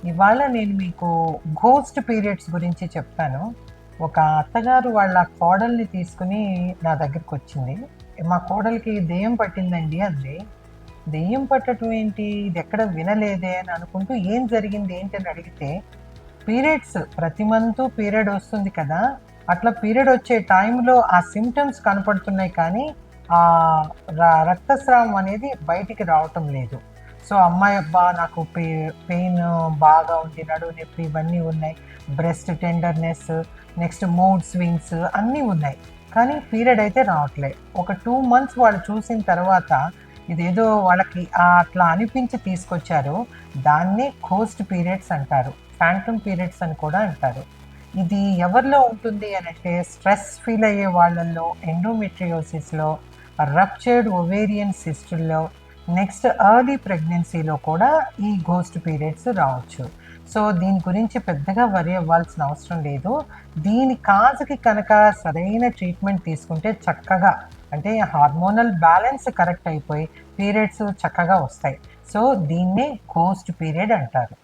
ఇవాళ నేను మీకు ఘోస్ట్ పీరియడ్స్ గురించి చెప్తాను. ఒక అత్తగారు వాళ్ళ కోడల్ని తీసుకుని నా దగ్గరకొచ్చింది. మా కోడలికి దెయ్యం పట్టిందండి అంది. దెయ్యం పట్టటం ఏంటి? ఇదెక్కడ వినలేదే అని అనుకుంటూ ఏం జరిగింది ఏంటి అని అడిగితే, పీరియడ్స్ ప్రతి మంతు పీరియడ్ వస్తుంది కదా! అట్లా పీరియడ్ వచ్చే టైంలో ఆ సింప్టమ్స్ కనపడుతున్నాయి కానీ, ఆహ్, రక్తస్రావం అనేది బయటికి రావటం లేదు. సో, అమ్మాయి అబ్బా! నాకు పెయిన్ బాగా ఉంది. నడుము నొప్పి ఇవన్నీ ఉన్నాయి. Breast tenderness, next mood swings అన్నీ ఉన్నాయి. కానీ పీరియడ్ అయితే రావట్లే. ఒక 2 మంత్స్ వాళ్ళు చూసిన తర్వాత ఇదేదో వాళ్ళకి అట్లా అనిపించి తీసుకొచ్చారు. దాన్నే ఘోస్ట్ పీరియడ్స్ అంటారు. ఫాంటమ్ పీరియడ్స్ అని కూడా అంటారు. ఇది ఎవరిలో ఉంటుంది అనంటే స్ట్రెస్ ఫీల్ అయ్యే వాళ్ళల్లో, ఎండోమెట్రియోసిస్‌లో, రప్చర్డ్ ఒవేరియన్ సిస్టుల్లో, నెక్స్ట్ ఎర్లీ ప్రెగ్నెన్సీలో కూడా ఈ ఘోస్ట్ పీరియడ్స్ రావచ్చు. సో, దీని గురించి పెద్దగా వర్రీ అవ్వాల్సిన అవసరం లేదు. దీని కాజ్‌కి కనుక సరైన ట్రీట్మెంట్ తీసుకుంటే చక్కగా అంటే హార్మోనల్ బ్యాలెన్స్ కరెక్ట్ అయిపోయి పీరియడ్స్ చక్కగా వస్తాయి. సో, దీన్నే ఘోస్ట్ పీరియడ్ అంటారు.